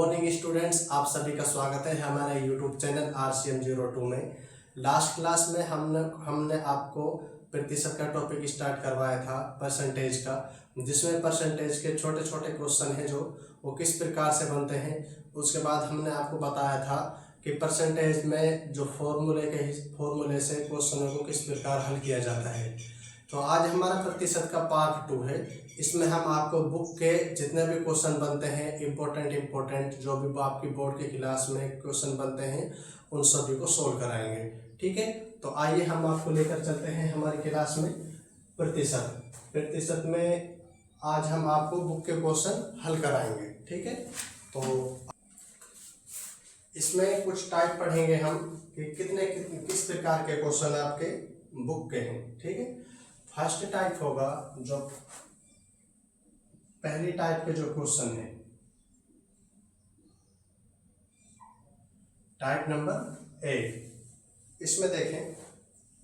Morning students, आप सभी का स्वागत है हमारे यूट्यूब चैनल RCM02 में। लास्ट क्लास में हमने आपको प्रतिशत का टॉपिक स्टार्ट करवाया था, परसेंटेज का, जिसमें परसेंटेज के छोटे छोटे क्वेश्चन हैं जो वो किस प्रकार से बनते हैं। उसके बाद हमने आपको बताया था कि परसेंटेज में जो फॉर्मूले से क्वेश्चनों को किस प्रकार हल किया जाता है। तो आज हमारा प्रतिशत का पार्ट 2 है। इसमें हम आपको बुक के जितने भी क्वेश्चन बनते हैं इम्पोर्टेंट जो भी आपकी बोर्ड के क्लास में क्वेश्चन बनते हैं उन सभी को सोल्व कराएंगे। ठीक है, तो आइए हम आपको लेकर चलते हैं हमारी क्लास में। प्रतिशत में आज हम आपको बुक के क्वेश्चन हल कराएंगे। ठीक है, तो इसमें कुछ टाइप पढ़ेंगे हम कि किस प्रकार के क्वेश्चन आपके बुक के हैं। ठीक है, फर्स्ट टाइप होगा, जो पहली टाइप के जो क्वेश्चन है, टाइप नंबर ए। इसमें देखें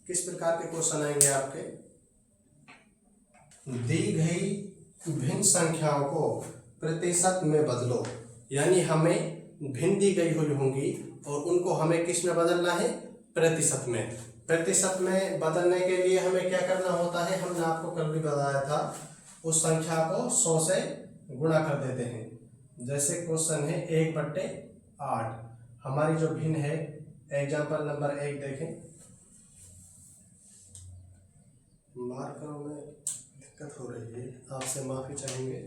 किस प्रकार के क्वेश्चन आएंगे आपके। दी गई भिन्न संख्याओं को प्रतिशत में बदलो, यानी हमें भिन्न दी गई हुई होंगी और उनको हमें किस में बदलना है, प्रतिशत में। प्रतिशत में बदलने के लिए हमें क्या करना होता है, हमने आपको कल भी बताया था, उस संख्या को 100 से गुणा कर देते हैं। जैसे क्वेश्चन है 1/8, हमारी जो भिन्न है, एग्जाम्पल नंबर 1 देखें। मार्करों में दिक्कत हो रही है, आपसे माफी चाहेंगे।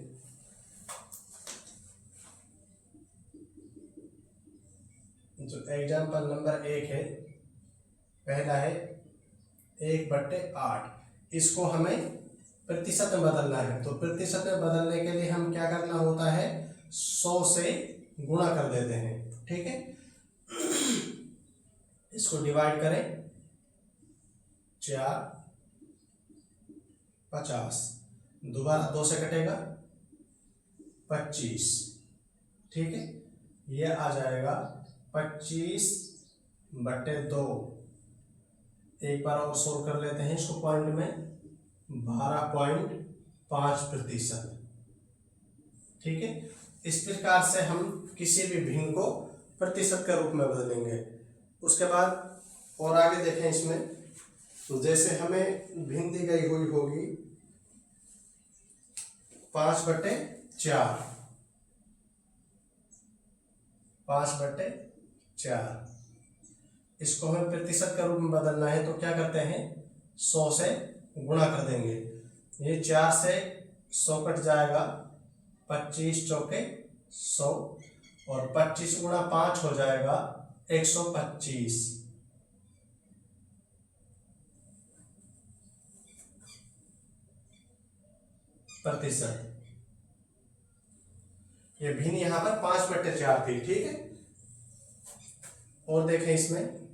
जो एग्जाम्पल नंबर 1 है, पहला है 1/8, इसको हमें प्रतिशत में बदलना है। तो प्रतिशत में बदलने के लिए हम क्या करना होता है, 100 से गुणा कर देते हैं। ठीक है, इसको डिवाइड करें, 4 50, दोबारा 2 से कटेगा 25। ठीक है, ये आ जाएगा 25/2। एक बार और सोल्व कर लेते हैं इसको पॉइंट में, 12.5%। ठीक है, इस प्रकार से हम किसी भी भिन्न को प्रतिशत के रूप में बदलेंगे। उसके बाद और आगे देखें इसमें, तो जैसे हमें भिन्न दी गई हुई होगी 5/4, 5/4, इसको हमें प्रतिशत के रूप में बदलना है। तो क्या करते हैं, 100 से गुणा कर देंगे। ये 4 से 100 कट जाएगा, 25 चौके 100, और 25 गुणा 5 हो जाएगा 125 प्रतिशत। ये भिन्न यहाँ पर 5/4 थी। ठीक है, और देखें इसमें,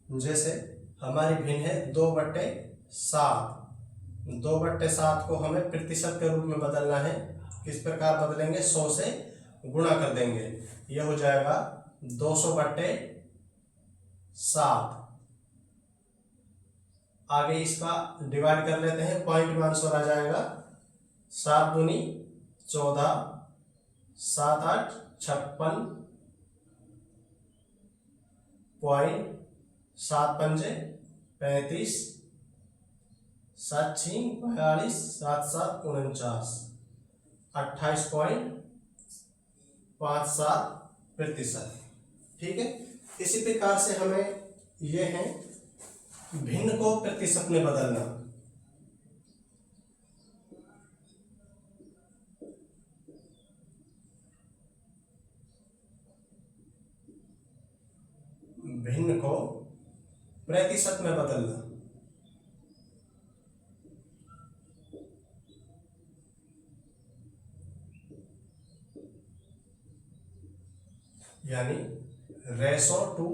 जैसे हमारी भिन्न है 2/7, 2/7 को हमें प्रतिशत के रूप में बदलना है। किस प्रकार बदलेंगे, 100 से गुणा कर देंगे, यह हो जाएगा 200/7। आगे इसका डिवाइड कर लेते हैं, पॉइंट में आंसर आ जाएगा 7 दूनी 14, 7 8 56, पॉइंट 7 पंजे 35, 7 6 42, 7 7 49, 28.57%। ठीक है, इसी प्रकार से हमें यह है भिन्न को प्रतिशत में बदलना। भिन्न को प्रतिशत में बदलना, यानी रेशो टू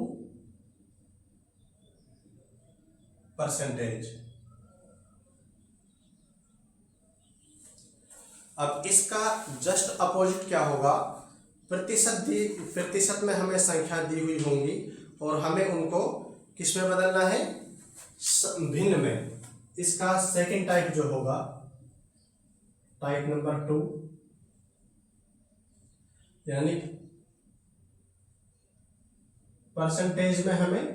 परसेंटेज। अब इसका जस्ट अपोजिट क्या होगा, प्रतिशत में हमें संख्या दी हुई होंगी और हमें उनको किस में बदलना है, भिन्न में। इसका सेकंड टाइप जो होगा टाइप नंबर 2 यानी परसेंटेज में हमें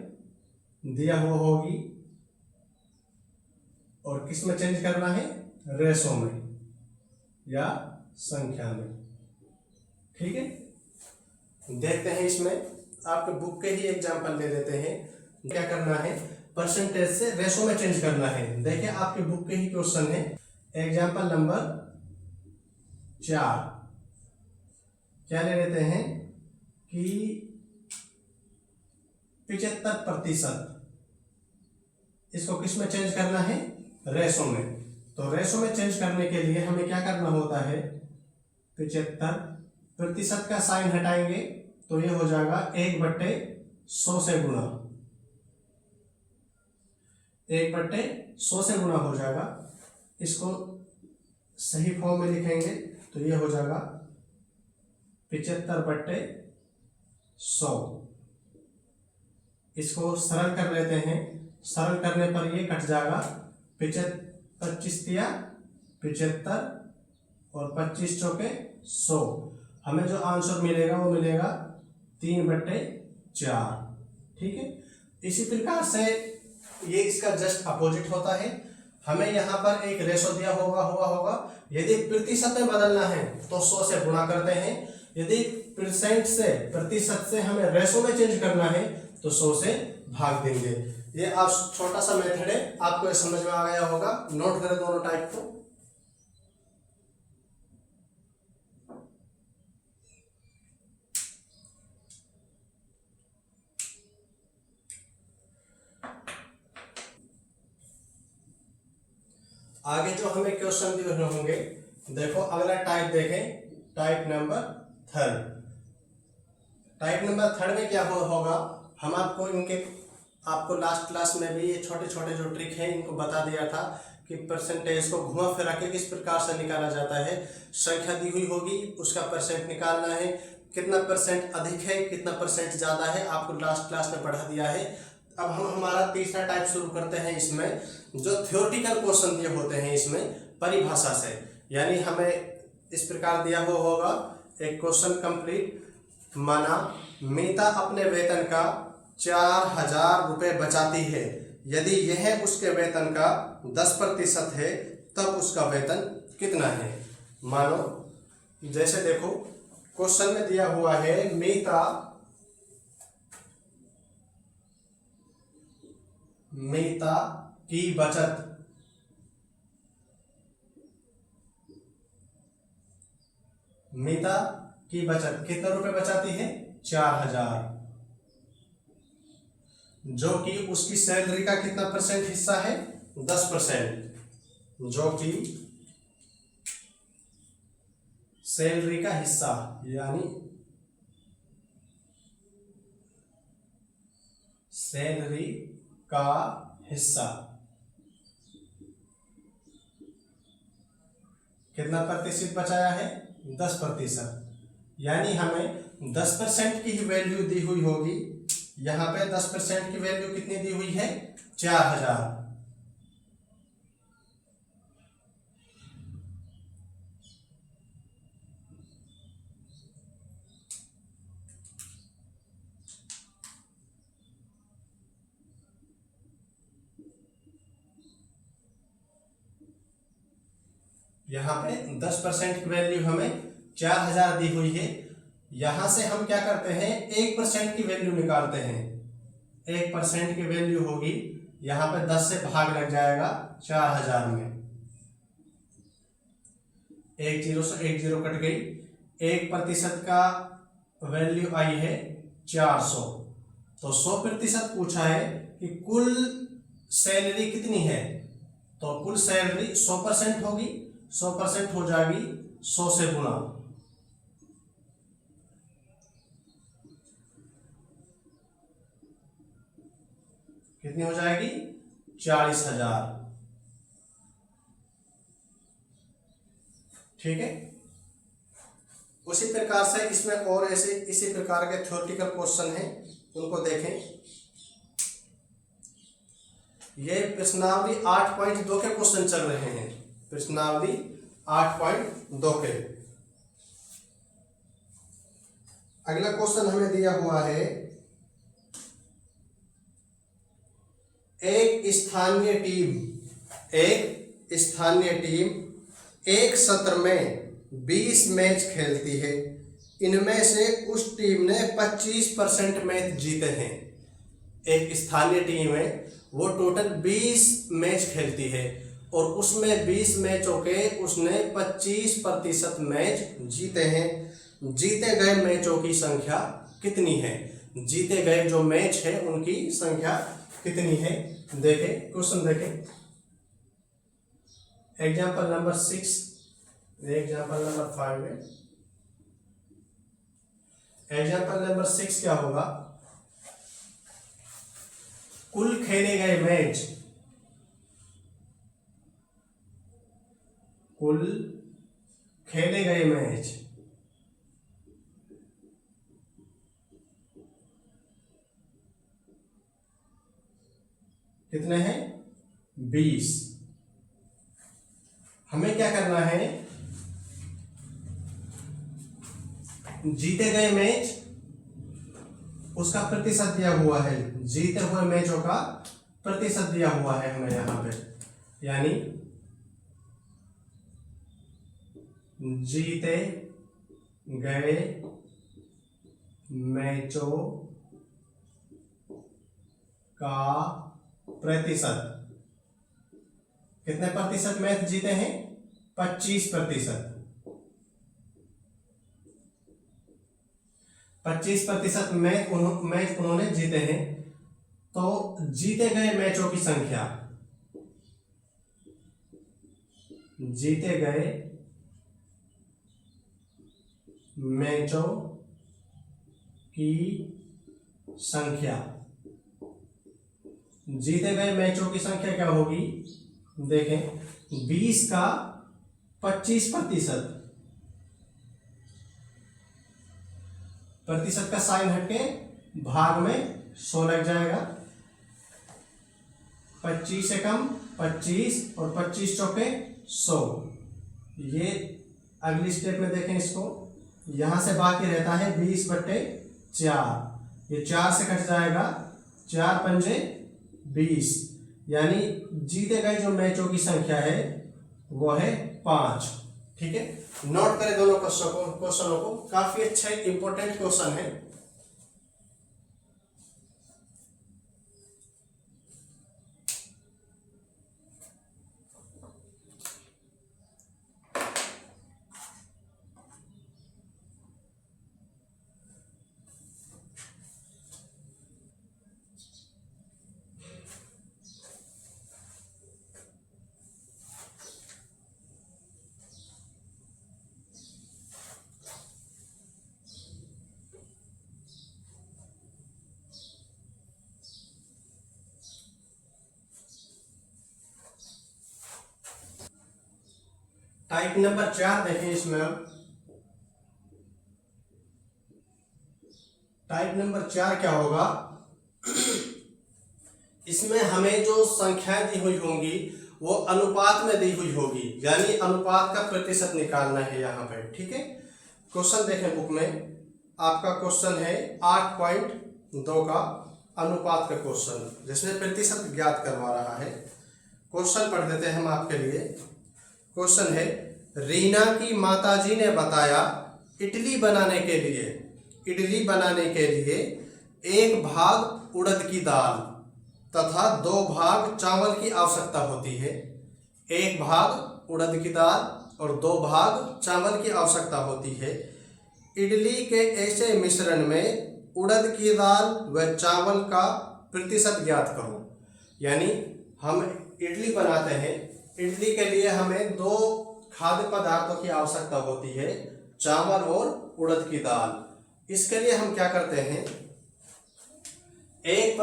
दिया हुआ होगी और किस में चेंज करना है, रेशो में या संख्या में। ठीक है, देखते हैं इसमें आपके बुक के ही एग्जांपल ले लेते हैं। क्या करना है, परसेंटेज से रेशो में चेंज करना है। देखिए आपके बुक के ही क्वेश्चन है। एग्जांपल नंबर 4 क्या ले लेते हैं कि 75%, इसको किस में चेंज करना है, रेशो में। तो रेशो में चेंज करने के लिए हमें क्या करना होता है, 75% का साइन हटाएंगे तो ये हो जाएगा 1/100 से गुणा, 1/100 से गुणा हो जाएगा। इसको सही फॉर्म में लिखेंगे तो ये हो जाएगा 75/100। इसको सरल कर लेते हैं, सरल करने पर ये कट जाएगा 25 तिया 75 और 25 चौके 100। हमें जो आंसर मिलेगा वो मिलेगा 3/4। ठीक है, इसी प्रकार से ये इसका जस्ट अपोजिट होता है। हमें यहाँ पर एक रेशो दिया होगा। यदि प्रतिशत में बदलना है तो 100 से गुणा करते हैं। यदि प्रतिशत से हमें रेशो में चेंज करना है तो 100 से भाग देंगे। ये आप छोटा सा मेथड है, आपको समझ में आ गया होगा। नोट करें दोनों टाइप को। आगे जो हमें क्वेश्चन दिए होंगे, देखो अगला टाइप देखें, टाइप नंबर 3। टाइप नंबर 3 में क्या होगा, हम आपको लास्ट क्लास में भी ये छोटे छोटे जो ट्रिक है इनको बता दिया था कि परसेंटेज को घुमा फिरा के किस प्रकार से निकाला जाता है। संख्या दी हुई होगी, उसका परसेंट निकालना है, कितना परसेंट अधिक है कितना परसेंट ज़्यादा है, आपको लास्ट क्लास में पढ़ा दिया है। अब हम हमारा तीसरा टाइप शुरू करते हैं। इसमें जो थ्योरेटिकल क्वेश्चन दिए होते हैं इसमें परिभाषा से, यानी हमें इस प्रकार दिया हुआ होगा एक क्वेश्चन कंप्लीट। माना मीता अपने वेतन का 4000 रुपये बचाती है, यदि यह उसके वेतन का 10% है तब उसका वेतन कितना है। मानो जैसे देखो क्वेश्चन में दिया हुआ है मीता की बचत, मीता की बचत कितने रुपए बचाती है, 4000, जो कि उसकी सैलरी का कितना परसेंट हिस्सा है, 10%, जो कि सैलरी का हिस्सा यानी सैलरी का हिस्सा कितना प्रतिशत बचाया है, 10%। यानी हमें 10% की ही वैल्यू दी हुई होगी। यहाँ पे 10% की वैल्यू कितनी दी हुई है, 4000। यहाँ पे 10% की वैल्यू हमें 4000 दी हुई है। यहां से हम क्या करते हैं, 1% की वैल्यू निकालते हैं। 1% की वैल्यू होगी, यहाँ पे 10 से भाग लग जाएगा 4000 में, 1 0 से 1 0 कट गई। 1% का वैल्यू आई है 400। तो 100% पूछा है कि कुल सैलरी कितनी है, तो कुल सैलरी 100% होगी, 100% हो जाएगी 100 से गुणा। कितनी हो जाएगी, 40000। ठीक है, उसी प्रकार से इसमें और ऐसे इसी प्रकार के थ्योरेटिकल क्वेश्चन हैं, उनको देखें। ये प्रश्नावली 8.2 के क्वेश्चन चल रहे हैं। प्रश्नावली 8.2 के। अगला क्वेश्चन हमें दिया हुआ है, एक स्थानीय टीम एक सत्र में 20 मैच खेलती है। इनमें से उस टीम ने 25% मैच जीते हैं। एक स्थानीय टीम है, वो टोटल 20 मैच खेलती है और उसमें 20 मैचों के उसने 25% मैच जीते हैं। जीते गए मैचों की संख्या कितनी है? जीते गए जो मैच है उनकी संख्या कितनी है? देखें क्वेश्चन, देखें एग्जाम्पल नंबर 6, एग्जाम्पल नंबर 5 है। एग्जाम्पल नंबर 6 क्या होगा? कुल खेले गए मैच, कुल खेले गए मैच कितने हैं? 20। हमें क्या करना है? जीते गए मैच उसका प्रतिशत दिया हुआ है, जीते हुए मैचों का प्रतिशत दिया हुआ है हमें यहां पे, यानी जीते गए मैचों का प्रतिशत। कितने प्रतिशत मैच जीते हैं? 25%। 25% मैच उन्होंने जीते हैं। तो जीते गए मैचों की संख्या, जीते गए मैचों की संख्या, जीते गए मैचों की संख्या क्या होगी? देखें 20 का 25%, प्रतिशत का साइन हटके भाग में 100 लग जाएगा। 25 से कम 25 और 25 चौके 100। ये अगली स्टेप में देखें इसको, यहां से बाकी रहता है 20/4। ये 4 से कट जाएगा, 4 पंजे 20, यानी जीते गए जो मैचों की संख्या है वो है 5। ठीक है, नोट करें दोनों क्वेश्चनों को, काफी अच्छा इंपॉर्टेंट क्वेश्चन है। टाइप नंबर 4 देखें इसमें, अब टाइप नंबर 4 क्या होगा? इसमें हमें जो संख्याएं दी हुई होंगी वो अनुपात में दी हुई होगी, यानी अनुपात का प्रतिशत निकालना है यहाँ पे। ठीक है, क्वेश्चन देखें बुक में, आपका क्वेश्चन है 8.2 का अनुपात का क्वेश्चन, जिसमें प्रतिशत ज्ञात करवा रहा है। क्वेश्चन पढ़ देते हैं हम आपके लिए। क्वेश्चन है, रीना की माताजी ने बताया इडली बनाने के लिए 1 भाग उड़द की दाल तथा 2 भाग चावल की आवश्यकता होती है। 1 भाग उड़द की दाल और 2 भाग चावल की आवश्यकता होती है। इडली के ऐसे मिश्रण में उड़द की दाल व चावल का प्रतिशत ज्ञात करो। यानी हम इडली बनाते हैं, इडली के लिए हमें 2 खाद्य पदार्थों की आवश्यकता होती है, चावल और उड़द की दाल। इसके लिए हम क्या करते हैं, एक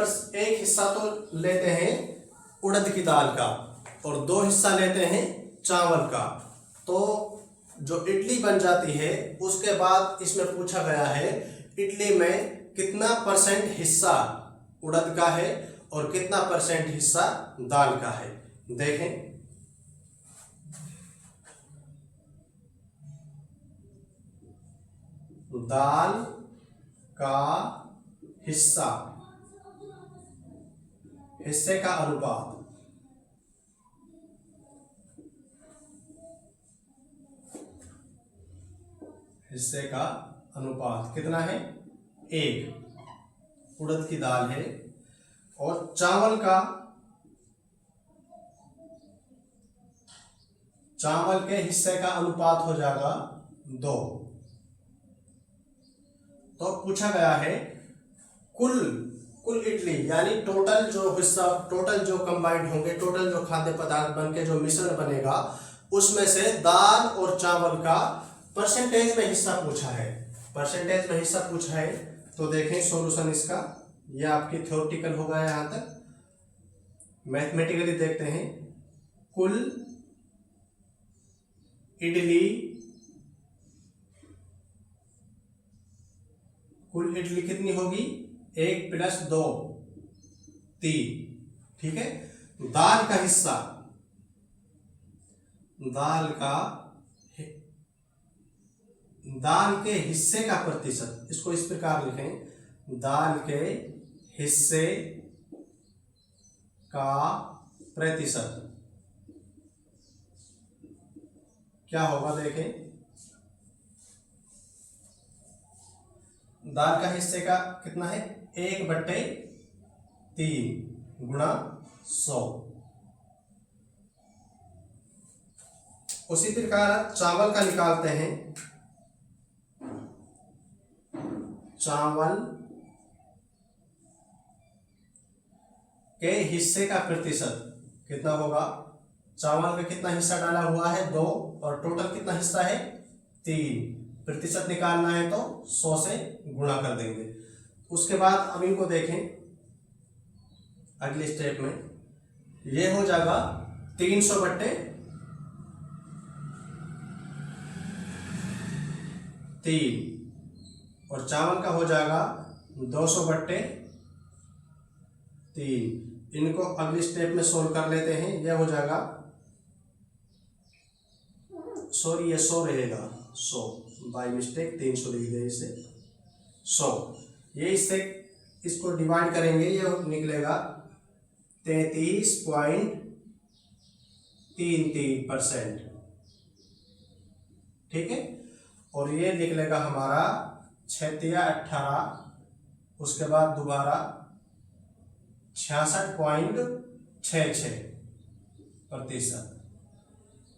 हिस्सा तो लेते हैं उड़द की दाल का और 2 हिस्सा लेते हैं चावल का। तो जो इडली बन जाती है उसके बाद इसमें पूछा गया है इडली में कितना % हिस्सा उड़द का है और कितना % हिस्सा दाल का है। देखें दाल का हिस्सा, हिस्से का अनुपात, हिस्से का अनुपात कितना है? 1। उड़द की दाल है। और चावल का, चावल के हिस्से का अनुपात हो जाएगा 2। तो पूछा गया है कुल इडली यानी टोटल जो हिस्सा, टोटल जो कंबाइंड होंगे, टोटल जो खाद्य पदार्थ बन के जो मिश्रण बनेगा, उसमें से दाल और चावल का परसेंटेज में हिस्सा पूछा है। परसेंटेज में हिस्सा पूछा है तो देखें सॉल्यूशन इसका। यह आपकी थ्योरेटिकल होगा, यहां तक मैथमेटिकली देखते हैं। कुल इडली कितनी होगी? 1 + 2 3। ठीक है। दाल का हिस्सा, दाल के हिस्से का प्रतिशत, इसको इस प्रकार लिखें, दाल के हिस्से का प्रतिशत क्या होगा? देखें, दाल का हिस्से का कितना है? 1/3 गुणा 100। उसी प्रकार चावल का निकालते हैं। चावल के हिस्से का प्रतिशत कितना होगा? चावल का कितना हिस्सा डाला हुआ है? 2। और टोटल कितना हिस्सा है? 3। प्रतिशत निकालना है तो 100 से गुणा कर देंगे। उसके बाद अब इनको देखें अगले स्टेप में, ये हो जाएगा 300/3 और चावल का हो जाएगा 200/3। इनको अगले स्टेप में सोल्व कर लेते हैं। यह हो जाएगा, सॉरी ये 100 रहेगा, 100 बाय मिस्टेक 300 लिख दिया इसे, 100। ये इससे इसको डिवाइड करेंगे, ये निकलेगा 33.33%। ठीक है। और ये निकलेगा हमारा 6×18, उसके बाद दोबारा 66.66%।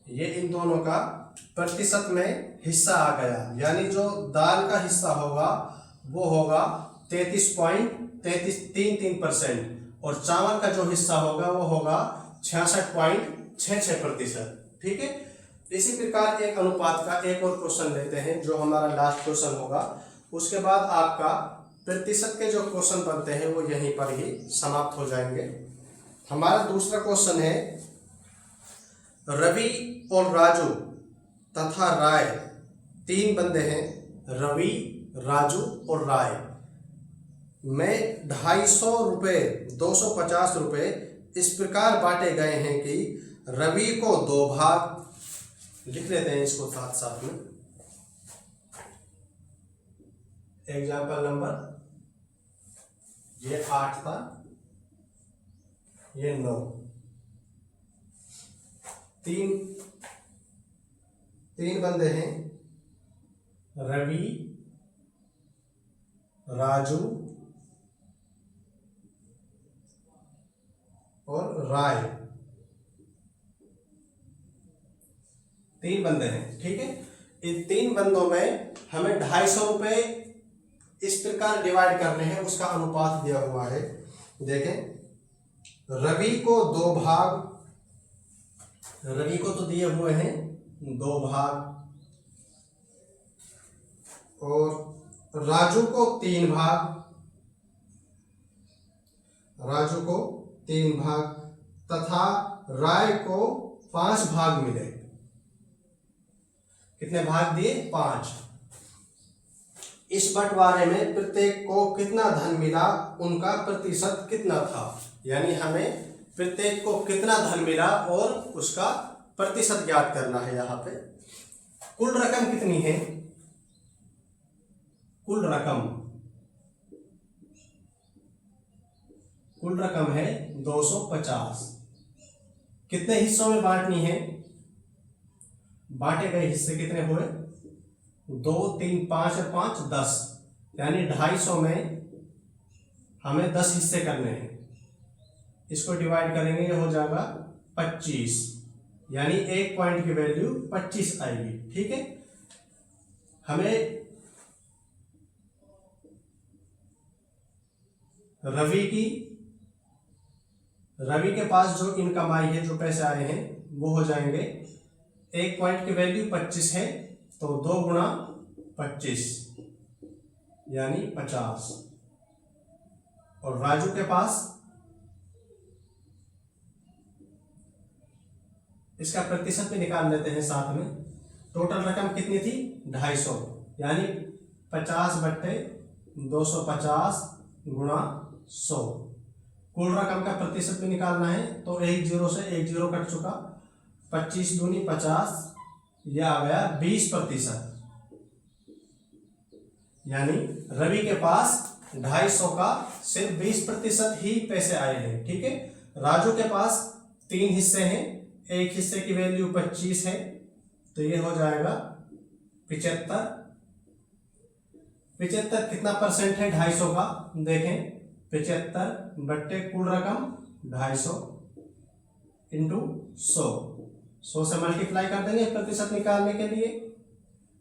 ये इन दोनों का प्रतिशत में हिस्सा आ गया, यानी जो दाल का हिस्सा होगा वो होगा 33.33% और चावल का जो हिस्सा होगा वो होगा 66.66%। ठीक है। इसी प्रकार एक अनुपात का एक और क्वेश्चन लेते हैं जो हमारा लास्ट क्वेश्चन होगा। उसके बाद आपका प्रतिशत के जो क्वेश्चन बनते हैं वो यहीं पर ही समाप्त हो जाएंगे। हमारा दूसरा क्वेश्चन है, रवि और राजू तथा राय 3 बंदे हैं, रवि, राजू और राय, में 250 रुपये, 250 रुपये इस प्रकार बांटे गए हैं कि रवि को 2 भाग, लिख लेते हैं इसको साथ साथ में। एग्जाम्पल नंबर, ये 8 था, ये 9। 3 बंदे हैं, रवि, राजू और राय, 3 बंदे हैं। ठीक है। इन 3 बंदों में हमें 250 रुपये इस प्रकार डिवाइड करने हैं, उसका अनुपात दिया हुआ है। देखें, रवि को 2 भाग, रवि को तो दिए हुए हैं 2 भाग और राजू को 3 भाग, राजू को 3 भाग तथा राय को 5 भाग मिले। कितने भाग दिए? 5। इस बंटवारे में प्रत्येक को कितना धन मिला, उनका प्रतिशत कितना था, यानी हमें प्रत्येक को कितना धन मिला और उसका प्रतिशत ज्ञात करना है। यहाँ पे कुल रकम कितनी है? कुल रकम है 250। कितने हिस्सों में बांटनी है? बांटे गए हिस्से कितने हुए? 2, 3, 5 और 5 10, यानी 250 में हमें 10 हिस्से करने हैं। इसको डिवाइड करेंगे, ये हो जाएगा 25, यानी एक पॉइंट की वैल्यू 25 आएगी। ठीक है, हमें रवि के पास जो इनकम आई है, जो पैसे आए हैं, वो हो जाएंगे, एक पॉइंट की वैल्यू 25 है तो 2 गुणा 25 यानी 50। और राजू के पास, इसका प्रतिशत भी निकाल लेते हैं साथ में। टोटल रकम कितनी थी? 250, यानी 50/250 गुणा 100। कुल रकम का प्रतिशत भी निकालना है, तो एक 0 से एक 0 कट चुका, 25 दूनी 50, यह आ गया 20%। यानी रवि के पास 250 का सिर्फ 20% ही पैसे आए हैं। ठीक है, राजू के पास 3 हिस्से हैं, एक हिस्से की वैल्यु 25 है, तो ये हो जाएगा 75। 75 कितना परसेंट है 250 का? देखें, 75 बट्टे कुल रकम 250 इंटू 100 से मल्टीप्लाई कर देंगे प्रतिशत निकालने के लिए।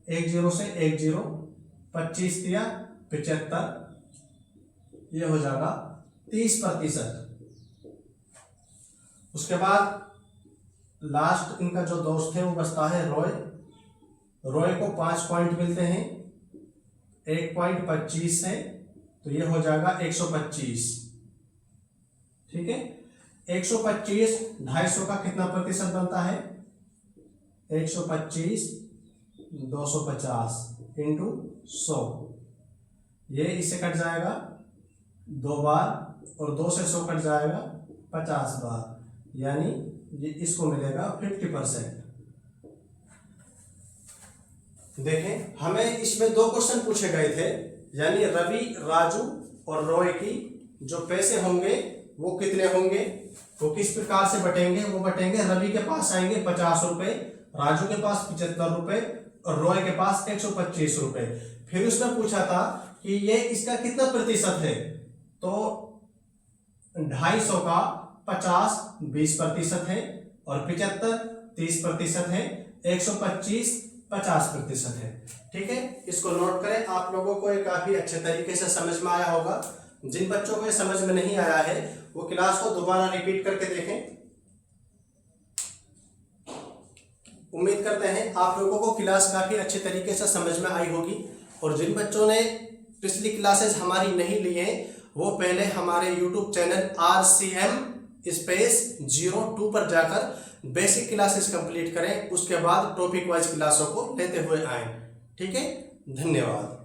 एक 0 से एक 0, 25 दिया 75, ये हो जाएगा 30%। उसके बाद लास्ट इनका जो दोस्त है वो बचता है रॉय को 5 पॉइंट मिलते हैं, 1 पॉइंट 25 है, तो ये हो जाएगा 125। ठीक है, 125 250 का कितना प्रतिशत बनता है? 125 250 इंटू 100, ये इससे कट जाएगा 2 बार, और 2 से 100 कट जाएगा 50 बार, यानी ये इसको मिलेगा 50%। देखें, हमें इसमें 2 क्वेश्चन पूछे गए थे, यानी रवि, राजू और रॉय की जो पैसे होंगे वो कितने होंगे, वो किस प्रकार से बटेंगे? वो बटेंगे, रवि के पास आएंगे 50 रुपए, राजू के पास 75 रुपए और रॉय के पास 125 रुपए। फिर उसने पूछा था कि ये इसका कितना प्रतिशत है, तो 250 का 50 20% है, और 75 30% है, 125 50% है। ठीक है, इसको नोट करें। आप लोगों को ये काफी अच्छे तरीके से समझ में आया होगा। जिन बच्चों को ये समझ में नहीं आया है वो क्लास को दोबारा रिपीट करके देखें। उम्मीद करते हैं आप लोगों को क्लास काफी अच्छे तरीके से समझ में आई होगी। और जिन बच्चों ने पिछली क्लासेस हमारी नहीं ली है, वो पहले हमारे YouTube चैनल RCM_02 पर जाकर बेसिक क्लासेस कंप्लीट करें, उसके बाद टॉपिक वाइज क्लासों को लेते हुए आए। ठीक है, धन्यवाद।